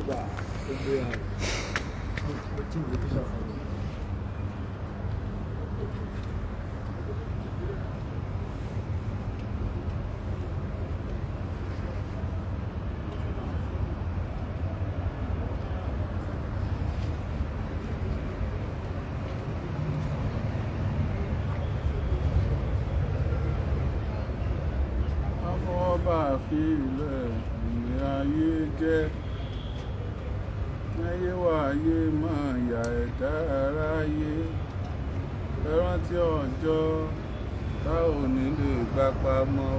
gbà ó gbé àrùn mo tí ìwé bíṣà fún mi. fi ilẹ̀ ní ayé jẹ́ ayé wà ayé máa yà ẹ̀dá aráyé ẹ rántí ọjọ́ tá ò ní lè gbà pamọ́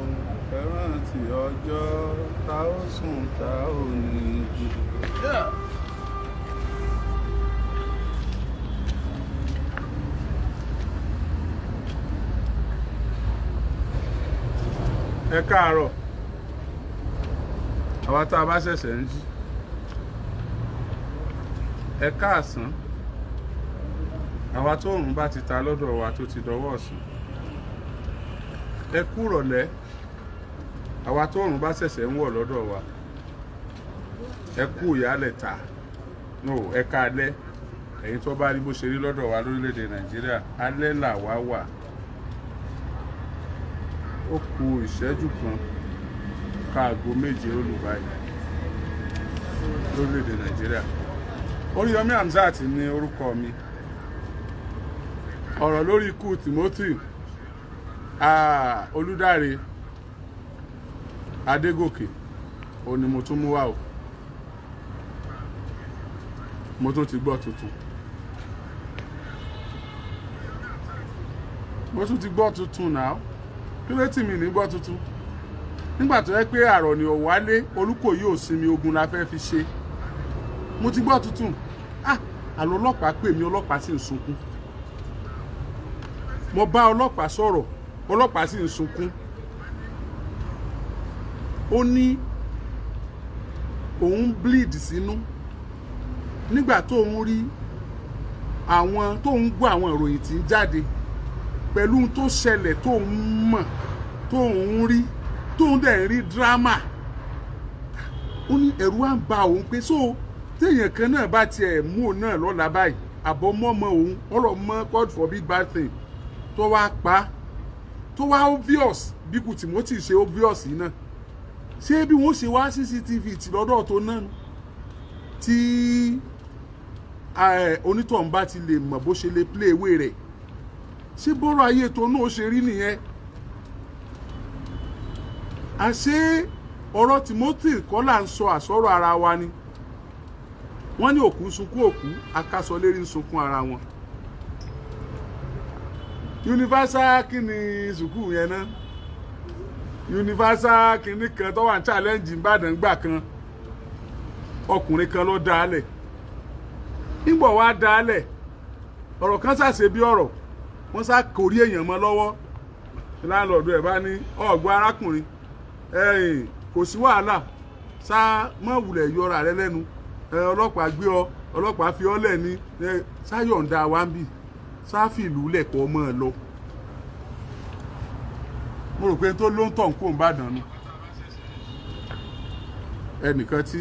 ẹ rántí ọjọ́ tá ó sùn tá ò ní jí. Ẹ káàárọ̀ àwa tá a bá ṣẹ̀ṣẹ̀ ń jí, ẹ káàsán àwa tó òrùn bá ti ta lọ́dọ̀ wa tó ti dọwọ́ ọ̀sán, ẹ kú ìrọ̀lẹ́ àwa tó òrùn bá ṣẹ̀ṣẹ̀ ń wọ̀ lọ́dọ̀ wa, ẹ kú ìyálẹ̀ta ẹ káalẹ́ ẹ̀yin tó bá rí bó ṣe rí lọ́dọ̀ wa lórílẹ̀‐èdè Nàìjíríà, alẹ́ là wá wà. Ó kù ìṣẹ́jú kan káago méje olùbáyìí lórílẹ̀‐èdè Nàìjíríà. Oríyọmí Hamzat ní orúkọ mi. Ọ̀rọ̀ lórí ikú Timothy Olúdáre Adégòkè ó ní mo tún mú wá o. Mo tún ti gbọ́ tuntun. Mo tún ti gbọ́ tuntun náà. Kí ló tì mí ní gbọ́ tuntun? Nígbà tó yẹ pé àrọ̀ ni Ọ̀wálé Olúkòyí ò sinmi ogun la fẹ́ fi ṣe. Mo ti gbọ́ tuntun. Àlọ́ ọlọ́pàá pè mí, ọlọ́pàá sì ń sunkún. Mo bá ọlọ́pàá sọ̀rọ̀, ọlọ́pàá sì ń sunkún. Ó ní òun bleed sínú nígbà tó ń rí àwọn tó ń gbọ́ àwọn ìròyìn tí ń jáde pẹ̀lú ohun tó ṣẹlẹ̀ tó ń mọ̀ tó ń rí tó ń dẹ̀ rí dírámà. Ó ní ẹ̀rù á ń ba òun pé so téèyàn kan náà bá tiẹ̀ mú òun náà lọ́la báyìí àbọ̀mọ́mọ́ òun ọ̀rọ̀ mọ́ God forbid bad thing tó wá pa tó wá obvious bí kù Timothy ṣe obvious yìí náà, ṣé bí wọ́n ṣe wá CCTV ti lọ́dọ̀ tó náà tí onítọ̀hún bá ti lè mọ̀ bó ṣe lè play away rẹ̀, ṣé bọ́rọ̀ ayé tó náà ṣe rí nìyẹn? Àṣé ọ̀rọ̀ Timothy kọ́ là ń sọ àsọ̀rọ̀ ara wa ni. Wọ́n ní òkú sunkún òkú, akásọ lérí ń sunkún ara wọn. Universal kí ni sùkúù yẹn náà? Universal kìíní kan tó wà ní challenge Ìbàdàn gbà kan, ọkùnrin kan ló dálẹ̀. Nígbà wá dálẹ̀ ọ̀rọ̀ kan ṣàṣe bí ọ̀rọ̀, wọ́n sá kórí èèyàn mọ́ lọ́wọ́. Láńlọ́ọ̀dù ẹ̀ bá ní ọ̀gbọ́n arákùnrin kò sí wàhálà, sá mọ́ wulẹ̀ yọra rẹ lẹ́nu, ọlọ́pàá gbé ọ, ọlọ́pàá fi ọ lẹ̀ ní sáyọ̀ǹda wa ń bì, sáfìlú lẹ̀kọ́ mọ́ ẹ lọ. Mo rò pé tó ló ń tọ̀ ń kó ń bàdàn nu. Ẹnìkan tí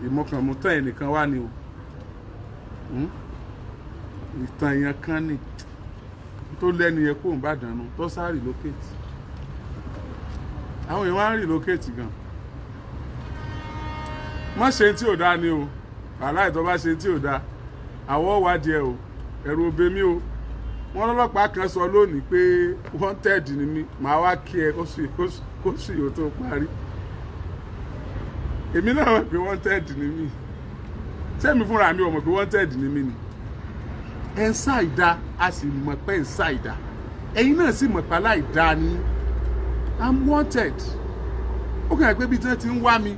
ìmọ̀kànmú tán ẹnìkan wà ní o. Ìtàn yẹn kan ní tó lẹ́nu yẹn kó ń bàdàn nu tó sá relocate. Àwọn èèyàn wá ń relocate gan. Má ṣe tí ò dá ni o, aláìtọ́ bá ṣe tí ò dá àwọ̀ wádìí ẹ o, ẹ̀rù òbẹ mi o. Wọ́n lọ́lọ́pàá kan sọ lónìí pé wanted ni mí, màá wá kí ẹ kó sì yóò tó parí. Èmi náà mọ̀ pé wanted ni mí, sẹ́mi fúnra mi ò mọ̀ pé wanted ni mí ni. Ẹ ń ṣàìdá, a sì mọ̀ pé ń ṣàìdá, ẹ̀yin náà sì mọ̀ pé aláìdá ni. I'm wanted. Ó kàn yẹ pé ibi tí wọ́n ti ń wá mi,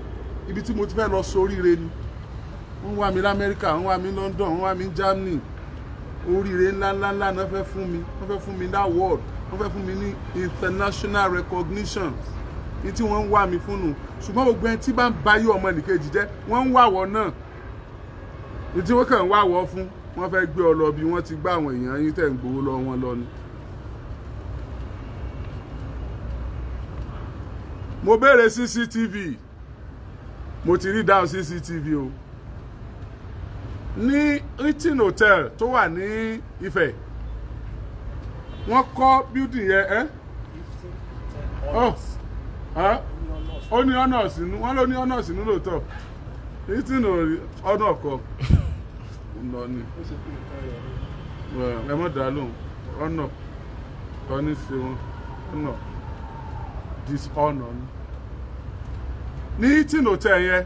ibi tí mo ti fẹ́ lọ sóríire ni. Wọ́n wá mi l'Amẹ́ríkà, wọ́n wá mi London, wọ́n wá mi Germany. Oríire ńláńlá náà fẹ́ fún mi, wọ́n fẹ́ fún mi ní award, wọ́n fẹ́ fún mi ní international recognition ní tí wọ́n ń wá mi fún nù. Ṣùgbọ́n gbogbo ẹni tí bá ń bayé ọmọ nìkejì jẹ́, wọ́n ń wàwọ̀ náà. Ní tí wọ́n kàn ń wàwọ̀ fún, wọ́n fẹ́ gbé ọ lọ bí wọ́n ti gbá àwọn èèyàn yín tẹ̀ ń gbowó lọ wọn lọ ni. Mo béèrè CCTV mo ti rí down CCTV o ní Hilton Hotel tó wà ní Ifẹ̀ wọ́n kọ́ building yẹn ó ní ọ̀nà sínú wọ́n ló ní ọ̀nà sínú lóòótọ́ Hilton ọ̀nà ọ̀kọ́ ọ̀nà ni ẹ mọ̀ dá lóhùn ọ̀nà ọ̀ní ṣe wọn ọ̀nà dishonor ní Hilton Hotel yẹn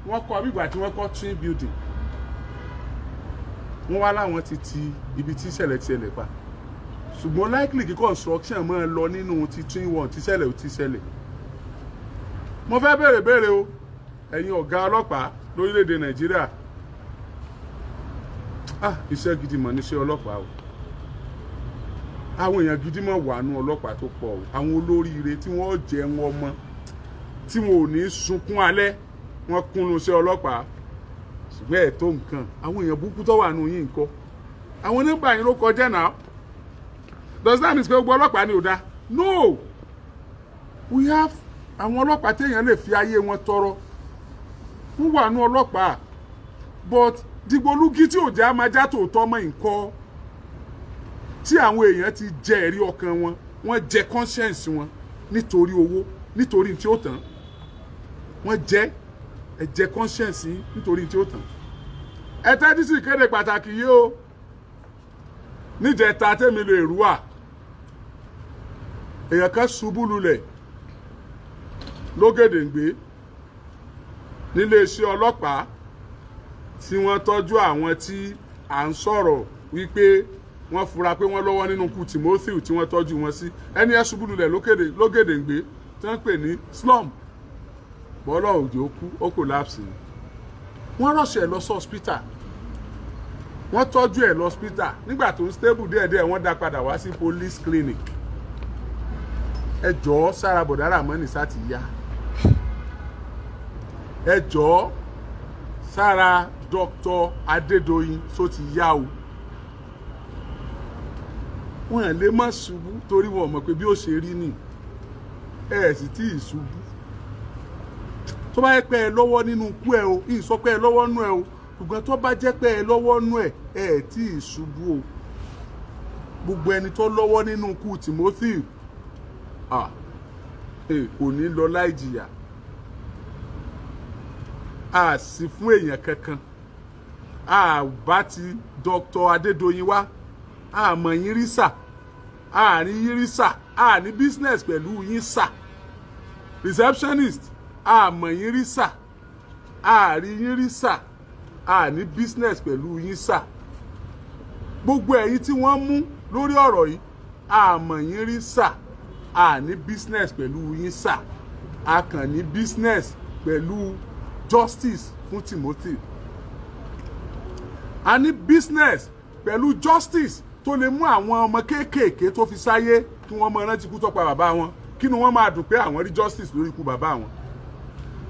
wọ́n kọ́ bígbà tí wọ́n kọ́ twin building wọ́n wá láwọn ti ibi tí ìṣẹ̀lẹ̀ ti ṣẹlẹ̀ pa ṣùgbọ́n likely kí construction máa lọ nínú ti twin one tí ṣẹlẹ̀ ò ti ṣẹlẹ̀ mo fẹ́ béèrè o ẹ̀yin ọ̀gá ọlọ́pàá lórílẹ̀‐èdè Nàìjíríà iṣẹ́ gidi mọ̀ níṣẹ́ ọlọ́pàá o àwọn èèyàn gidi mọ̀ wà nú ọlọ́pàá tó pọ̀ o àwọn olóríire tí wọ́n jẹ́ wọn mọ́ tí wọn ò ní sunkún alẹ́ wọn kúnnú iṣẹ́ ọlọ́pàá ṣùgbọ́n ẹ̀ tó nǹkan àwọn èèyàn burúkú tó wà nù yín nǹkan àwọn onígbà yín ló kọjá náà does that mean pé gbogbo ọlọ́pàá ni ò dá no we have àwọn ọlọ́pàá téèyàn lè fi ayé wọn tọrọ wọ́n wà nù ọlọ́pàá but dìgbòlúgí tí ò jẹ́ amájá tòótọ́ mọ́ nǹkan tí àwọn èèyàn ti jẹ ẹ̀rí ọkàn wọn wọ́n jẹ conscience wọn nítorí owó nítorí tí ó tán wọ́n jẹ conscience nítorí tí ó tán ẹ tẹ́tí sí ìkéde pàtàkì yìí o níjẹta tèmi lè rúwà èèyàn kan ṣubú lulẹ̀ lógèdèǹgbé nílé iṣẹ́ ọlọ́pàá tí wọ́n tọ́jú àwọn tí à ń sọ̀rọ̀ wípé wọ́n fura pé wọ́n lọ́wọ́ nínú ikú Timothy tí wọ́n tọ́jú wọn sí ẹni ẹ ṣubú lulẹ̀ lógèdèǹgbé tí wọ́n pè ní slum bọ́lá òjò kú ó collapse ni wọ́n rọ̀ṣẹ̀ lọ sí hospital wọ́n tọ́jú ẹ̀ lọ hospital nígbà tó ń stable díẹ̀díẹ̀ wọ́n dá padà wá sí police clinic ẹ jọ̀ọ́ sára bọ̀dá Ramoni sá ti yá ẹ jọ̀ọ́ sára Dr. Adédoyin só ti yá o wọn ẹ̀ lè má ṣubú torí wọn mọ̀ pé bí ó ṣe rí ni ẹ sì tí ì ṣubú tó bá yẹ pé ẹ lọ́wọ́ nínú ikú ẹ o ìsọ pé ẹ lọ́wọ́ nú ẹ o ṣùgbọ́n tó bá jẹ́ pé ẹ lọ́wọ́ nú ẹ ẹ tí ì ṣubú o gbogbo ẹni tó lọ́wọ́ nínú ikú Timothy kò ní lọ láì jìyà a sì fún èèyàn kankan a bá ti Dr. Adédoyin wá a mọ̀ yín rí sà a ní yín rí sà a ní business pẹ̀lú yín sà receptionist a mọ̀ yín rí sà a rí yín rí sà a ní business pẹ̀lú yín sà gbogbo ẹ̀yin tí wọ́n mú lórí ọ̀rọ̀ yìí a mọ̀ yín rí sà a ní business pẹ̀lú yín sà a kàn ní business pẹ̀lú justice fún Timothy a ní business pẹ̀lú justice tó lè mú àwọn ọmọ kéékèèké tó fi sáyé kí wọ́n mọ rántí kú tó pa bàbá wọn kí ni wọ́n máa dùn pé àwọn rí justice lórí ikú bàbá wọn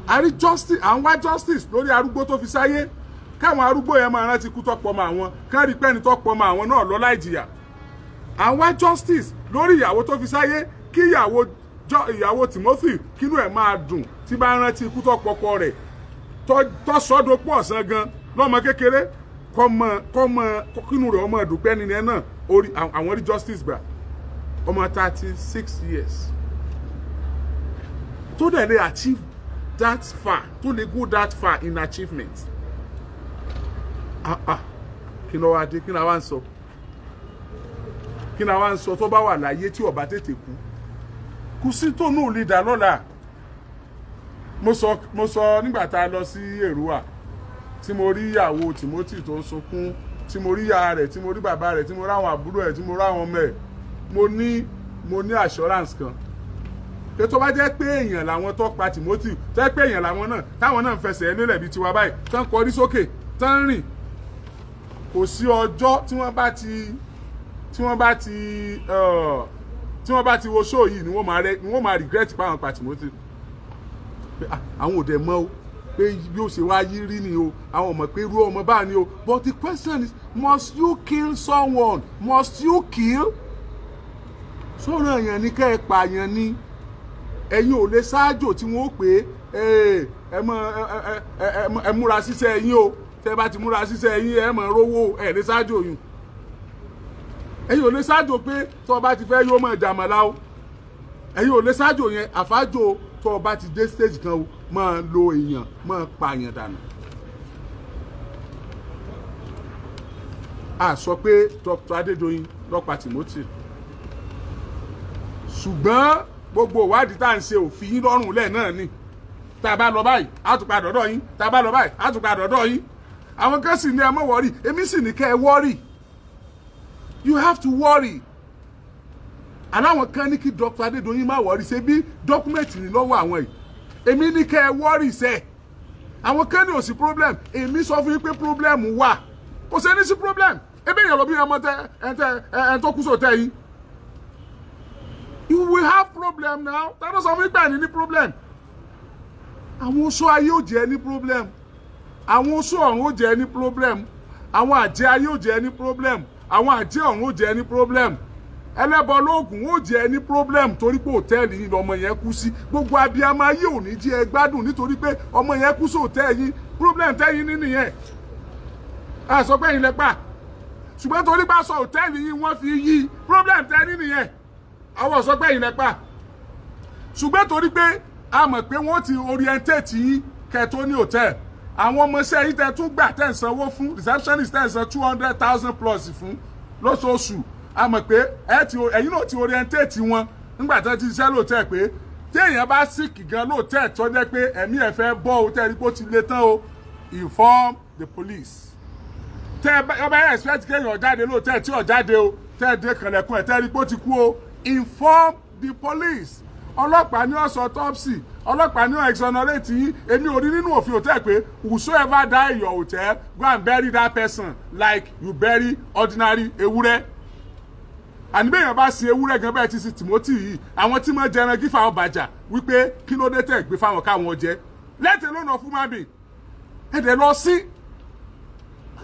a rí justice à ń wá justice lórí arúgbó tó fi sáyé káwọn arúgbó yẹn máa rántí kú tó pọ̀ mọ́ àwọn kán rí pẹ́ni tó pọ̀ mọ́ àwọn náà lọ láì jìyà à ń wá justice lórí ìyàwó tó fi sáyé kí ìyàwó Timothy kínú ẹ̀ máa dùn tí bá rántí ikú tó pọ̀pọ̀ rẹ̀ tó sọ́dọ̀ pọ̀ ọ̀sán gan lọ́mọ kékeré kínú rẹ̀ ọmọ ẹ̀dùnpẹ́ nínú ẹ̀ náà àwọn rí justice gbà ọmọ 36 years tó dẹ̀ lè achieve that far tó lè go that far in achievement kí ló wá dé kí ni àwa ń sọ tó bá wà láyé tí ó bá tètè kú kù sí tó náà lè dá lọ́la mo sọ nígbà tá a lọ sí Èrúwà tí mo rí ìyàwó Timothy tó ń sunkún tí mo rí ìyá rẹ̀ tí mo rí bàbá rẹ̀ tí mo rí àwọn àbúrò ẹ̀ tí mo rí àwọn ọmọ ẹ̀ mo ní assurance kan pé tó bá jẹ́ pé èèyàn làwọn tó pa Timothy tó jẹ́ pé èèyàn làwọn náà táwọn náà ń fẹsẹ̀ lélẹ̀ bíi tiwa báyìí tán kọrí sókè tán rìn kò sí ọjọ́ tí wọ́n bá ti wo show yìí ni wọ́n máa regret pa àwọn pa Timothy àwọn ò dẹ̀ mọ̀ o pé bí ó ṣe wá yí rí ni o àwọn ọmọ pé irú ọmọ báà ni o but the question is must you kill someone must you kill sọ̀rọ̀ èèyàn ní kẹ́ ẹ pààyàn ni ẹ̀yin ò lè ṣáájò tí wọ́n ó pè é ẹ múra ṣiṣẹ́ yín o tẹ́ bá ti múra ṣiṣẹ́ yín ẹ máa rówó ẹ lè ṣáájú yín ẹ̀yin ò lè ṣáájú pé tó bá ti fẹ́ yóò máa jàmọ̀lá o ẹ̀yin ò lè ṣáájú yẹn àfájò tó bá ti dé stage kan o máa lo èèyàn máa pa èèyàn dànù. a sọ pé Dr. Adédoyin ló pa Timothy ṣùgbọ́n gbogbo ìwádìí tá à ń ṣe òfin yín lọ́rùn lẹ̀ náà ni tá a bá lọ báyìí á tún padà dọ̀dọ̀ yín tá a bá lọ báyìí á tún padà dọ̀dọ̀ yín àwọn kan sì ní ẹ má wọ́rì èmi sì ní kẹ́ ẹ wọ́rì you have to worry aláwọn kan ní kí Dr. Adédoyin má wọ́rì ṣe bí dọ́kúmẹ̀tì ní lọ́wọ́ àwọn yìí èmi ní kẹ́ ẹ wọ́rì sẹ́ àwọn kan ní ò sí problem èmi sọ fún yín pé problem wà kò sẹ́ni sí problem ebe èèyàn lọ bí ọmọ ẹ tó kú sóòtẹ́ yìí you will have problem now that doesn't mean pé ní problem àwọn oṣó ayé ò jẹ́ ní problem àwọn oṣó ọ̀run ò jẹ́ ní problem àwọn àjẹ́ ayé ò jẹ́ ní problem àwọn àjẹ́ ọ̀run ò jẹ́ ní problem ẹlẹ́bọ lóògùn ò jẹ́ ní problem torí pé hòtẹ́ẹ̀lì yìí lọmọ yẹn kú sí gbogbo abiyamọ ayé ò ní jẹ́ ẹ gbádùn nítorí pé ọmọ yẹn kú sí hòtẹ́ẹ̀lì yìí problem tẹ́yìn ní nìyẹn a sọ pé yín lẹ́pà ṣùgbọ́n torí bá sọ hòtẹ́ẹ̀lì yìí wọ́n fi yí problem tẹ́yìn nìyẹn àwọn sọ pé yín lẹ́pà ṣùgbọ́n torí pé a mọ̀ pé wọ́n ti orientate yín kẹ́tó ní hòtẹ́ẹ̀lì àwọn ọmọọṣẹ́ yìí tẹ́ tún gbà tẹ́ ń sanwó fún receptionist tẹ́ ń san 200,000 plus fún lóṣooṣù a mọ̀ pé ẹ̀yin náà ti orientate wọn nígbà tó ti ṣiṣẹ́ lóòótẹ́ pé tí èèyàn bá sick gan lóòótẹ́ tó jẹ́ pé ẹ̀mí ẹ̀ fẹ́ bọ́ o tẹ́ rí pé ó ti le tán o inform the police tẹ́ ẹ bá expect kéèyàn jáde lóòótẹ́ tí ò jáde o tẹ́ ẹ dé kànlẹ̀kùn ẹ̀ tẹ́ rí pé ó ti kú o inform the police ọlọ́pàá ní ọ̀sán autopsy ọlọ́pàá ní exonerate yín èmi ò rí nínú òfin hotel pé whosoever die in your hotel go and bury that person like you bury ordinary ewúrẹ́ àní bẹ́ẹ̀ yẹn bá sin ewúrẹ́ gan bẹ́ẹ̀ ti sin Timothy yìí àwọn tí wọ́n jẹran kí fáwọn bàjá wípé kí ló dé tẹ̀ gbé fáwọn káwọn jẹ let alone of human being ẹ̀dẹ̀ lọ sí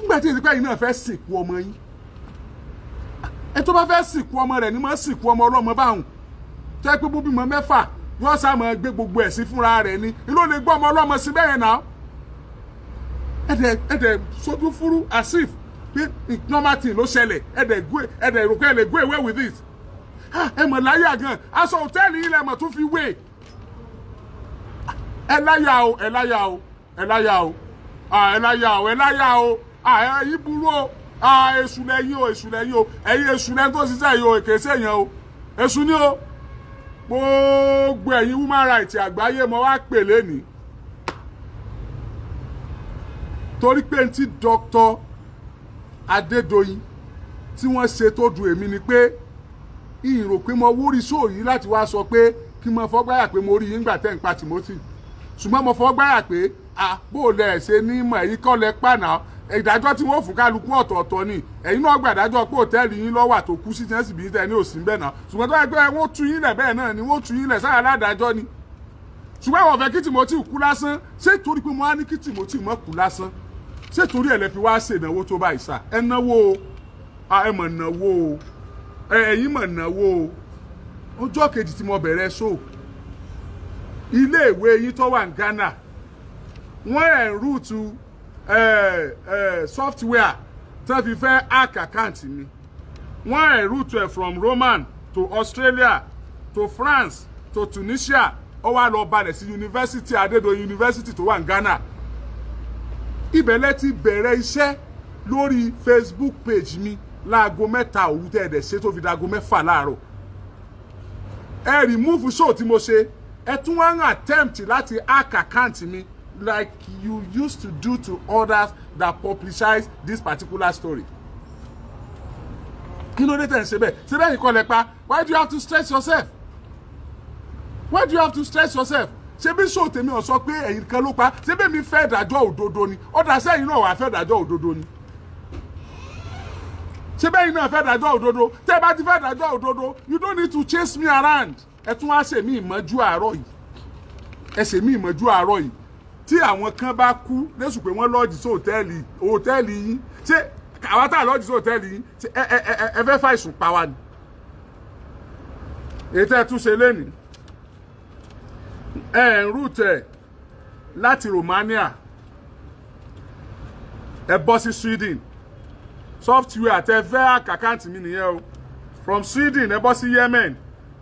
nígbà tí ìdíkọ́ yìí náà fẹ́ sìnkú ọmọ yín ẹ tó bá fẹ́ sìnkú ọmọ rẹ̀ ni máa sìnkú ọmọ ọlọ́mọ báwọn tẹ́ pé bóbí mọ mẹ́fà yóò sá máa gbé gbogbo ẹ̀ sí fúnra rẹ̀ ni ló lè gbọ́ ọmọ ọlọ́mọ sí bẹ́ẹ̀ náà ẹ̀dẹ̀ sojú fúrú asif pé normal thing ló ṣẹlẹ̀ ẹ̀dẹ̀ rò pé ẹ lè go away with it ẹ mọ̀ láyà gan aṣọ hòtẹ́ẹ̀lì yìí lẹ́mọ̀ tún fi wé ẹ láyà o ẹ láyà o ẹ láyà o ẹ láyà o ẹ láyà o ẹ̀yin burú o èṣù lẹ́yìn o èṣù lẹ́yìn o ẹ̀yin èṣù lẹ́yìn tó ṣiṣẹ́ yìí o èké sẹ́yìn o èṣù ni o gbogbo ẹ̀yin human rights àgbáyé mo wá pè lẹ́ni torí pé tí Dr. Adédoyin tí wọ́n ṣe tó dùn èmi ni pé ìrò pé mo wúrí sóò yìí láti wá sọ pé kí mo fọgbáyà pé mo rí yín gbà tẹ́ ń pa Timothy ṣùgbọ́n mo fọgbáyà pé bó lẹ̀ ṣe ní mọ̀ ẹ̀yin kọ́ lẹ pàná ìdájọ́ tí wọ́n fún kálukú ọ̀tọ̀ọ̀tọ̀ ni ẹ̀yin náà gbàdájọ́ pé òtẹ́ẹ̀lì yín lọ́wọ́ àtò kú sí tẹ́sí bí tẹ́ ní òsì ń bẹ̀ náà ṣùgbọ́n tó yẹ pé wọ́n tú yín lẹ̀ bẹ́ẹ̀ náà ni wọ́n tú yín lẹ̀ sára aládájọ́ ni ṣùgbọ́n àwọn ọ̀fẹ́ kí Timothy kú lásán ṣé torí pé mo á ní kí Timothy mọ́ kú lásán ṣé torí ẹ̀ lẹ fi wá ṣe ìnáwó tó báyìí sá ẹ náwó o ẹ mọ̀ náwó o ẹ̀yin mọ̀ náwó o ọjọ́ kejì tí mo bẹ̀rẹ̀ show ilé ìwé yín tó wà ní Ghana wọ́n ẹ̀ rúùtù software tó fi fẹ́ hack account mi wọ́n ẹ̀ route ẹ̀ from Roman to Australia to France to Tunisia ó wá lọ balẹ̀ sí University Adédoyin University tó wà ní Ghana ibẹ̀ lẹ ti bẹ̀rẹ̀ iṣẹ́ lórí Facebook page mi láago 3 òru tẹ́ ẹ̀dẹ̀ ṣe tó fi dago 6 láàárọ̀ ẹ remove show tí mo ṣe ẹ tún wá ń attempt láti hack account mi like you used to do to others that publicize this particular story. Kí ló dé tẹ̀ ń ṣe bẹ́ẹ̀? Ṣé bẹ́ẹ̀ ni kọ́ lẹ pa? Why do you have to stress yourself? Why do you have to stress yourself? Ṣé bí show tèmi ò sọ pé ẹ̀yin kan ló pa? Ṣé bẹ́ẹ̀ mi fẹ́ dájọ́ òdodo ni? Ọ̀dà sẹ́yìn náà wà fẹ́ dájọ́ òdodo ni. Ṣé bẹ́ẹ̀ náà fẹ́ dájọ́ òdodo? Tẹ́ bá ti fẹ́ dájọ́ òdodo, you don't need to chase me around. Ẹ tún wá ṣe mí ìmọ̀jú àárọ̀ yìí. Ẹ ṣe mí ìmọ̀jú àárọ̀ yìí. Tí àwọn kan bá kú lẹ́sùn pé wọ́n lọ́ọ̀jì sí hòtẹ́ẹ̀lì yín ṣé àwọn tá lọ́ọ̀jì sí hòtẹ́ẹ̀lì yín ṣé ẹ fẹ́ fàìsùn pa wá ni. èyí tẹ́ ẹ tún ṣe lénìí ẹ ń rúùtẹ̀ láti Romania ẹ bọ́ sí Sweden software tẹ fẹ́ hack account mi nìyẹn o from Sweden ẹ bọ́ sí Yemen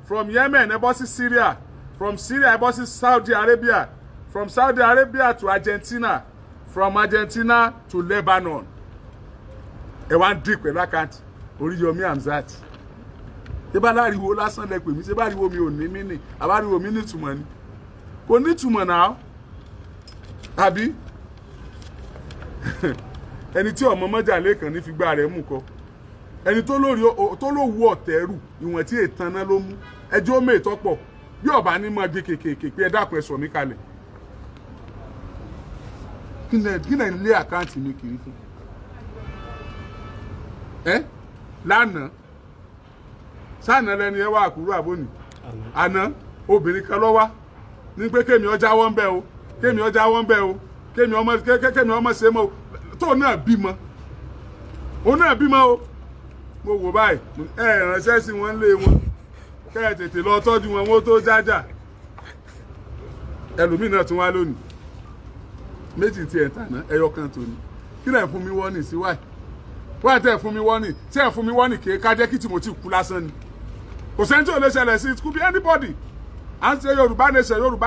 from Yemen ẹ bọ́ sí Syria from Syria ẹ bọ́ sí Saudi Arabia from Saudi Arabia to Argentina from Argentina to Lebanon ẹ wá ń dín pẹ̀lú account Oríyọmí Hamzat ṣé bá láriwo lásán lẹ pè mí ṣé bá riwo mi ò ní mí nì àbáriwo mi nítumọ̀ ni kò nítumọ̀ náà àbí ẹni tí ọmọ mọ́jà lẹ́kàn ní fi gbá rẹ̀ mú kọ ẹni tó lówó ọ̀tẹ́rù ìwọ̀n tí ètàn náà ló mú ẹjọ́ mẹ́ẹ̀tọ́ pọ̀ bí ọba ní mọ́ gbé kékèké pé ẹ dákun ẹ sọ mí kalẹ̀ kí lẹ̀ ń lé àkáǹtì mi kiri fún ẹ lánàá sáànà lẹni ẹ wá àkúrú àbónì àná obìnrin kan lọ wá ní pé kémi ọjà wọ́n bẹ́ o kémi ọjà wọ́n bẹ́ o kémi ọmọ ṣe mọ́ o tó náà bímọ òun náà bímọ o mo wò báyìí ẹ ránṣẹ́ sí wọn lé wọn kẹ́ ẹ tètè lọ tọ́jú wọn wọ́n tó jájà ẹlòmíì náà tún wá lónìí méjì tí ẹ̀ tàná ẹyọ kan tó ní kí lẹ̀ fún mi wọ́nì sí wáyé wọ́n tẹ̀ fún mi wọ́nì tí ẹ̀ fún mi wọ́nì kéé kájẹ́ kí Timothy kú lásán ni kò sẹ́ni tí ò lè ṣẹlẹ̀ sí it could be anybody à ń ṣe Yorùbá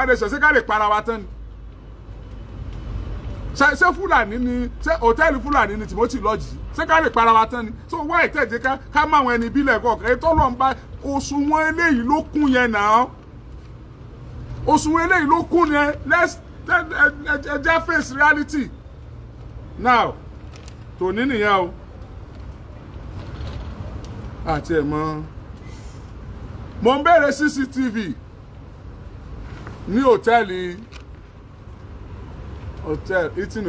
nation ṣé ká lè para wa tán ni ṣé Fúlàní ni ṣé hòtẹ́ẹ̀lì Fúlàní ni Timothy lọ́jì ṣé ká lè para wa tán ni so wá ìtẹ̀jẹ́ ká má àwọn ẹni ìbílẹ̀ kọ̀ọ̀kan ètò ọlọ́run bá òṣùwọ̀n eléyìí ló kún yẹn náà òṣùwọ̀n eléyìí ló kún yẹn let's face reality now tòní nìyẹn o àti ẹ̀ mọ́ mo ń bẹ̀rẹ̀ CCTV ní hòtẹ́ẹ̀lì eating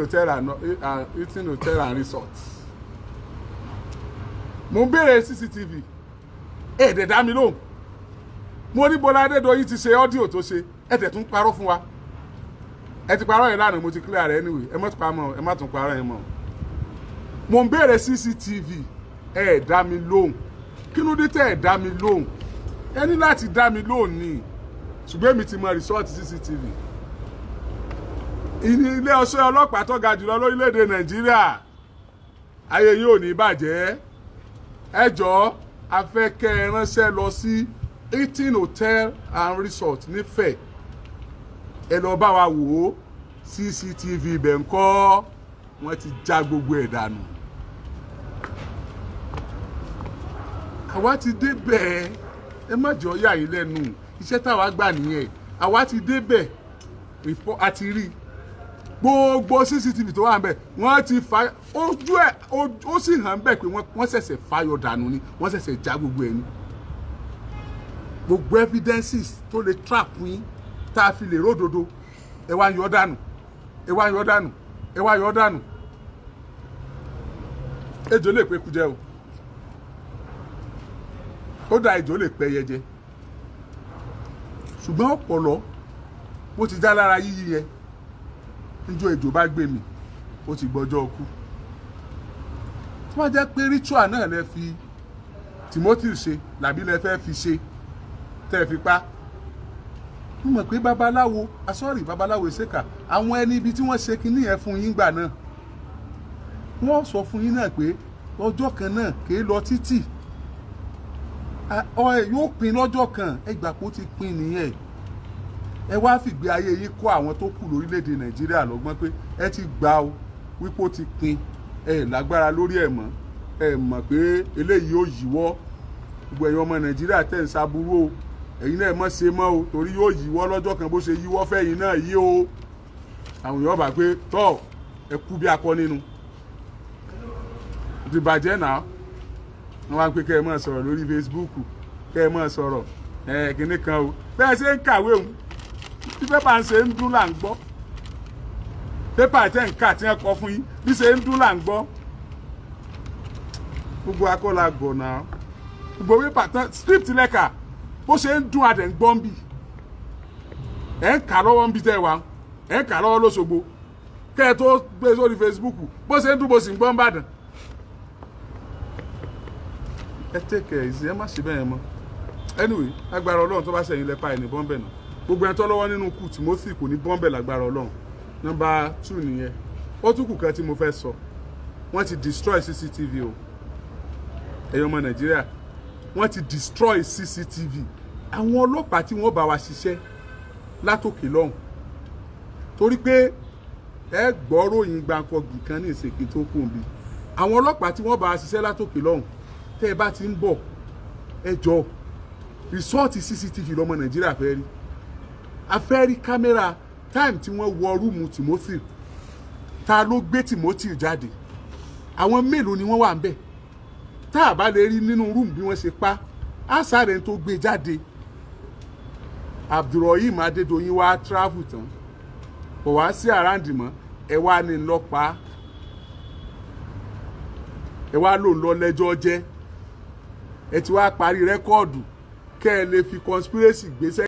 hotel and resort mo ń bẹ̀rẹ̀ CCTV ẹ̀ẹ́dẹ̀ dá mi lóhùn mo ní Bọ́lá Adédoyin ti ṣe ọ́díò tó ṣe ẹ̀ẹ́dẹ̀ tún parọ́ fún wa ẹ ti parọ́ yẹn lánàá mo ti clear rẹ̀ anyway ẹ má tún parọ́ ẹ má tún parọ́ yẹn mọ́ mo ń bẹ̀rẹ̀ CCTV ẹ̀ẹ́ dá mi lóhùn kí ló dé tẹ́ ẹ̀ dá mi lóhùn ẹ ní láti dá mi lóhùn ni ṣùgbọ́n èmi ti mọ resort CCTV ilé ọṣẹ́ ọlọ́pàá tó ga jùlọ lórílẹ̀‐èdè Nàìjíríà ayé yìí ò ní bàjẹ́ ẹ jọ̀ọ́ a fẹ́ kẹ́ ẹ ránṣẹ́ lọ sí Hilton Hotel and Resort nífẹ̀ẹ́ ẹ lọ bá wa wò ó CCTV ibẹ̀ ńkọ́ wọ́n ti já gbogbo ẹ̀ dànù àwa ti débẹ̀ ẹ má jọ yà yín lẹ́nu iṣẹ́ táwa gbà nìyẹn àwa ti débẹ̀ àti rí gbogbo CCTV tó wà ń bẹ̀ wọ́n ti fa ojú ẹ̀ ó sì hàn bẹ́ẹ̀ pé wọ́n ṣẹ̀ṣẹ̀ fayọ̀ dànù ni wọ́n ṣẹ̀ṣẹ̀ já gbogbo ẹ̀ ni gbogbo evidences tó lè trap yín tá a fi lè ródòdó ẹ wá yọ dànù ẹ wá yọ dànù ẹ wá yọ dànù ejò lè pé kújẹ o ó dá ejò lè pẹ́ yẹjẹ ṣùgbọ́n ọ̀pọ̀lọ́ bó ti já lára yíyí yẹn níjọ́ ejò bá gbé mi ó ti gbọ́jọ́ ọkú tó bá jẹ́ pé ritual náà lẹ fi Timothy ṣe làbí lẹ fẹ́ fi ṣe tẹ́ fi pa mo mọ̀ pé babaláwo babaláwo ìṣèkà àwọn ẹni ibi tí wọ́n ṣe kinní yẹn fún yín gbà náà wọ́n sọ fún yín náà pé ọjọ́ kan náà kèé lọ títì yóò pin lọ́jọ́ kan ẹ gbà pé ó ti pin nìyẹn ẹ wá fìgbé ayé yìí kọ́ àwọn tó kù lórílẹ̀‐èdè Nàìjíríà lọ́gbọ́n pé ẹ ti gbà ó wípé ó ti pin ẹ lágbára lórí ẹ̀ mọ́ ẹ mọ̀ pé eléyìí ó yíwọ́ gbogbo ẹ̀yin ọmọ Nàìjíríà tẹ̀ ń ṣaburú o ẹ̀yin náà mọ̀ ṣe mọ́ o torí yóò yíwọ́ lọ́jọ́ kan bó ṣe yíwọ́ fẹ́yìn náà yí o àwọn èèyàn bá pé tọ́ ẹ kú bí akọ nínú ti bàjẹ́ náà wọ́n wá pé kẹ́ ẹ máa sọ̀rọ̀ lórí Facebook kẹ́ ẹ máa sọ̀rọ̀ kìnnì kan o bẹ́ẹ̀ ṣe ń kàwé òun tí pépà ń ṣe ń dún là ń gbọ́ pépà tẹ̀ ń kà tí wọ́n kọ fún yín bí ṣe ń dún là ń gbọ́ gbogbo akọ́lá gọ̀nà gbogbo pépà tán script lẹ́ka bó ṣe ń dún adẹ̀ ń gbọ́ ń bì ẹ̀ ń kà lọ́wọ́ ń bí tẹ́ wa ẹ̀ ń kà lọ́wọ́ lóṣogbo kẹ́ ẹ tó gbé sórí Facebook bó ṣe ń dún bó sì ń gbọ́ ń bàdàn ẹ tẹ́kẹ̀ ẹ̀sìn ẹ má ṣe bẹ́ẹ̀ mọ́ anyway agbára Ọlọ́run tó bá ṣẹ̀yìn lẹ́pa ẹ̀ ní bọ́m̀bẹ̀ náà gbogbo ẹ̀ tó lọ́wọ́ nínú kù Timothy kò ní bọ́m̀bẹ̀ lágbára Ọlọ́run Number 2 nìyẹn. Ó tún kù kan tí mo fẹ́ sọ. Wọ́n ti destroy CCTV o. Ẹ̀yin ọmọ Nàìjíríà, wọ́n ti destroy CCTV. Àwọn ọlọ́pàá tí wọ́n bá wa ṣiṣẹ́ látòkè lọ́hùn. Torí pé ẹ gbọ́ ròyìn gbàǹkọ̀gbì kan ní ìsèké tó kù bí. Àwọn ọlọ́pàá tí wọ́n bá wa ṣiṣẹ́ látòkè lọ́hùn. Tẹ́ ẹ bá ti ń bọ̀, ẹ jọ̀ọ́ rìsọ́ọ̀tì CCTV lọ́mọ Nàìjíríà fẹ́ rí. A fẹ́ rí kámẹ́rà time tí wọ́n wọ rúùmù Timothy. Ta ló gbé Timothy jáde? Àwọn mélòó ni wọ́n wà ń bẹ̀? Tá a bá lè rí nínú rúùmù bí wọ́n ṣe pa, á sáré tó gbé jáde. Abdulrahim Adédoyin wá travel tán. Kò wá sí àráǹdì mọ́. Ẹ wá ní lọ́pàá. Ẹ wá lò ń lọ lẹ́jọ́ jẹ́. Ẹ ti wá parí rẹ́kọ́ọ̀dù kẹ́ ẹ lè fi conspiracy gbéṣẹ́.